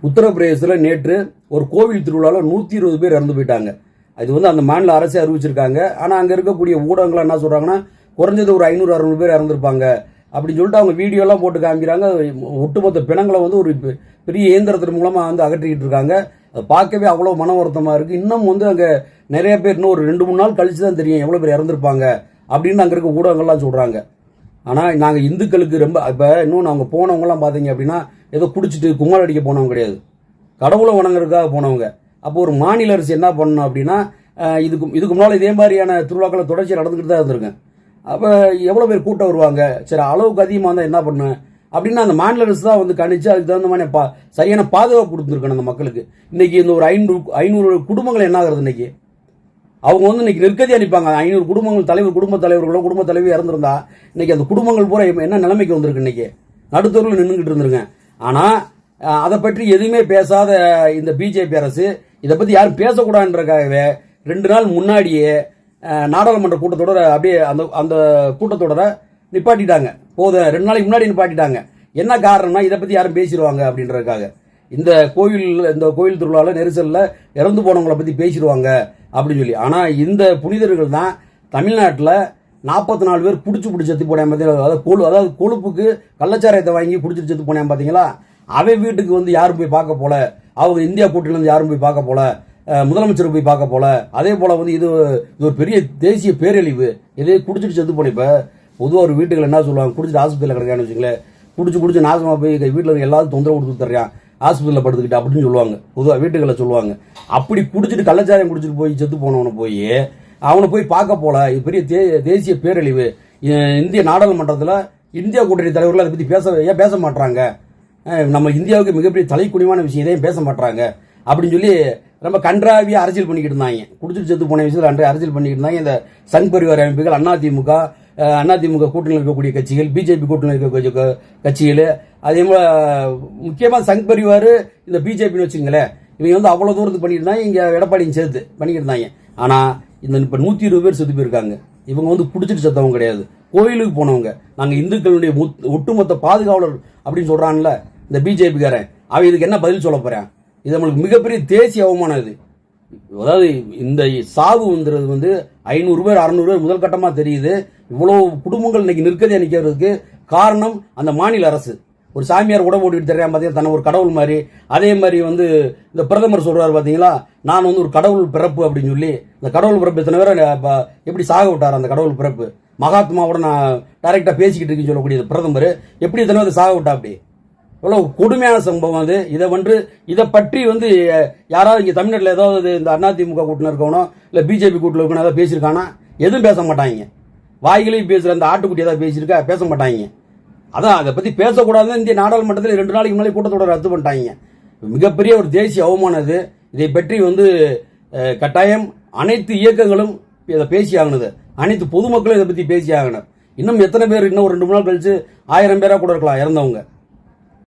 உத்தரப்பிரதேசத்தில் நேற்று ஒரு கோவில் திருவிழாவில் 120 பேர் இறந்து போயிட்டாங்க. அது அந்த மாநில அரசே அறிவிச்சிருக்காங்க. ஆனால் அங்கே இருக்கக்கூடிய ஊடகங்கள் என்ன சொல்கிறாங்கன்னா குறைஞ்சது ஒரு 500-600 பேர் இறந்துருப்பாங்க அப்படின்னு சொல்லிட்டு அவங்க வீடியோலாம் போட்டு காமிக்கிறாங்க. ஒட்டுமொத்த பிணங்களை ஒரு பெரிய இயந்திரத்தின் மூலமாக அகற்றிக்கிட்டு இருக்காங்க. அதை பார்க்கவே அவ்வளோ மன வருத்தமாக இருக்குது. இன்னும் அங்கே நிறைய பேர் இன்னும் ஒரு 2-3 நாள் கழிச்சு தான் தெரியும் எவ்வளோ பேர் இறந்துருப்பாங்க அப்படின்னு அங்கே இருக்க ஊடகங்கள்லாம் சொல்கிறாங்க. ஆனால் நாங்கள் இந்துக்களுக்கு ரொம்ப இப்போ இன்னொன்று அவங்க போனவங்கலாம் பார்த்தீங்க அப்படின்னா ஏதோ குடிச்சிட்டு கும்மாள் அடிக்க போனவங்க கிடையாது, கடவுளை வணங்குறதுக்காக போனவங்க. அப்போ ஒரு மாநில அரசு என்ன பண்ணணும் அப்படின்னா இதுக்கு முன்னால் இதே மாதிரியான திருவிழாக்களை தொடர்ச்சியாக நடந்துக்கிட்டு தான் இருந்திருக்கேன். அப்போ எவ்வளோ பேர் கூட்டம் வருவாங்க, சரி அளவுக்கு அதிகமாக இருந்தால் என்ன பண்ணுவேன் அப்படின்னா அந்த மாநில அரசு தான் கணிச்சு அதுக்கு தகுந்த மாதிரி சரியான பாதுகாப்பு கொடுத்துருக்கணும் அந்த மக்களுக்கு. இன்னைக்கு இந்த ஒரு 500 குடும்பங்கள் என்ன ஆகுறது, இன்னைக்கு அவங்க இன்னைக்கு நெருக்கடி அனுப்பாங்க. 500 குடும்பங்கள் குடும்ப தலைவர் இறந்துருந்தா இன்னைக்கு அந்த குடும்பங்கள் பூரா என்ன நிலைமைக்கு வந்திருக்கு, இன்னைக்கு நடுத்தூரில் நின்றுகிட்டு இருந்திருங்க. ஆனால் அதை பற்றி எதுவுமே பேசாத இந்த பிஜேபி அரசு இதை பற்றி யாரும் பேசக்கூடாதுன்றக்காகவே 2 நாள் முன்னாடியே நாடாளுமன்ற கூட்டத்தொடர அப்படியே அந்த கூட்டத்தொடரை நிப்பாட்டிட்டாங்க. போதும் 2 நாளைக்கு முன்னாடி நிப்பாட்டிட்டாங்க. என்ன காரணம்னா இதை பற்றி யாரும் பேசிடுவாங்க அப்படின்றதுக்காக. இந்த கோயில் திருவிழாவில் நெரிசலில் இறந்து போனவங்களை பற்றி பேசிடுவாங்க அப்படின்னு சொல்லி. ஆனால் இந்த புனிதர்கள் தான் தமிழ்நாட்டில் 44 பேர் குடிச்சு செத்து போனேன் பார்த்தீங்களா. அதாவது கொழுப்புக்கு கள்ளச்சாராயத்தை வாங்கி குடிச்சிட்டு செத்து போனேன் பார்த்தீங்களா. அவன் வீட்டுக்கு யாரும் போய் பார்க்க போல, அவங்க இந்தியா கூட்டணியிலேருந்து யாரும் போய் பார்க்க போல, முதலமைச்சர் போய் பார்க்க போல. அதே போல இது ஒரு பெரிய தேசிய பேரழிவு. இதே குடிச்சிட்டு செத்து போன இப்போ பொதுவாக ஒரு வீட்டுகள் என்ன சொல்லுவாங்க, குடிச்சிட்டு ஆஸ்பத்திரியில் கிடக்கான்னு வச்சுங்களேன், குடிச்சு நாசமாக போய் வீட்டில் இருக்க எல்லாரும் தொந்தரவு கொடுத்து தர்றான், ஆஸ்பத்திரியில் படுத்துக்கிட்டு அப்படின்னு சொல்லுவாங்க. பொதுவாக வீட்டுகளை சொல்லுவாங்க. அப்படி குடிச்சிட்டு கள்ளச்சாரம் குடிச்சிட்டு போய் செத்து போனவனை அவனை போய் பார்க்க போல. இது பெரிய தேசிய பேரழிவு. இந்திய நாடாளுமன்றத்தில் இந்தியா கூட்டணி தலைவர்கள் அதை பற்றி பேச மாட்டாங்க. நம்ம இந்தியாவுக்கு மிகப்பெரிய தலைக்குனிவான விஷயம் இதையும் பேச மாட்டாங்க அப்படின்னு சொல்லி ரொம்ப கன்றாவியாக அரசியல் பண்ணிக்கிட்டு இருந்தாங்க. குடிச்சிட்டு செத்து போன விஷயத்தில் அரசியல் பண்ணிக்கிட்டு இருந்தாங்க. இந்த சங் பரிவார அமைப்புகள், அதிமுக கூட்டணியில் இருக்கக்கூடிய கட்சிகள், பிஜேபி கூட்டணியில் இருக்கக்கூடிய கட்சிகள், அதே போல முக்கியமாக சங் பரிவார் இந்த பிஜேபின்னு வச்சுங்களேன், இவங்க அவ்வளோ தூரத்துக்கு பண்ணிட்டு இருந்தாங்க. இங்கே எடப்பாடியும் சேர்த்து பண்ணிக்கிட்டு இருந்தாங்க. ஆனால் இப்போ 120 பேர் செத்து போயிருக்காங்க. இவங்க குடிச்சிட்டு செத்தவங்க கிடையாது, கோயிலுக்கு போனவங்க. நாங்கள் இந்துக்களுடைய ஒட்டுமொத்த பாதுகாவலர் அப்படின்னு சொல்றான்ல இந்த பிஜேபிக்காரன். அவன் இதுக்கு என்ன பதில் சொல்ல போறான்? இது நம்மளுக்கு மிகப்பெரிய தேசிய அவமானம். இது அதாவது இந்த சாவு 500 பேர் 600 பேர் முதல் கட்டமாக தெரியுது. இவ்வளவு குடும்பங்கள் இன்னைக்கு நிற்கதியாக நிற்கிறதுக்கு காரணம் அந்த மாநில அரசு. ஒரு சாமியார் கூட போட்டுக்கிட்டு தெரியாம பார்த்தீங்கன்னா தன்னை ஒரு கடவுள் மாதிரி. அதே மாதிரி இந்த பிரதமர் சொல்றாரு பார்த்தீங்களா, நான் ஒரு கடவுள் பிறப்பு அப்படின்னு சொல்லி. இந்த கடவுள் பிறப்பு இத்தனை பேரை எப்படி சாக விட்டார்? அந்த கடவுள் பிறப்பு மகாத்மாவோட நான் டைரக்டா பேசிக்கிட்டு இருக்கேன்னு சொல்லக்கூடிய பிரதமர் எப்படி இத்தனை பேர் சாக விட்டா? அப்படி எவ்வளவு கொடுமையான சம்பவம் அது. இதை பற்றி யாராவது இங்கே தமிழ்நாட்டில் ஏதாவது இந்த அதிமுக கூட்டணி இருக்கணும் இல்லை பிஜேபி கூட்டணி இருக்கணும் ஏதாவது பேசியிருக்கானா? எதுவும் பேச மாட்டாங்க. வாய்களையும் பேசுகிற அந்த ஆட்டுக்குட்டி ஏதாவது பேசியிருக்கா? பேச மாட்டாங்க. அதான் அதை பற்றி பேசக்கூடாதுன்னு இந்திய நாடாளுமன்றத்தில் 2 நாளைக்கு முன்னாடி கூட்டத்தொடர் ரத்து பண்ணிட்டாங்க. மிகப்பெரிய ஒரு தேசிய அவமானம் இது. இதை பற்றி கட்டாயம் அனைத்து இயக்கங்களும் இதை பேசி ஆகணுது. அனைத்து பொதுமக்களும் இதை பற்றி பேசி ஆகணும். இன்னும் எத்தனை பேர் இன்னும் ஒரு 2-3 நாள் கழிச்சு 1000 பேரா கூட இருக்கலாம் இறந்தவங்க.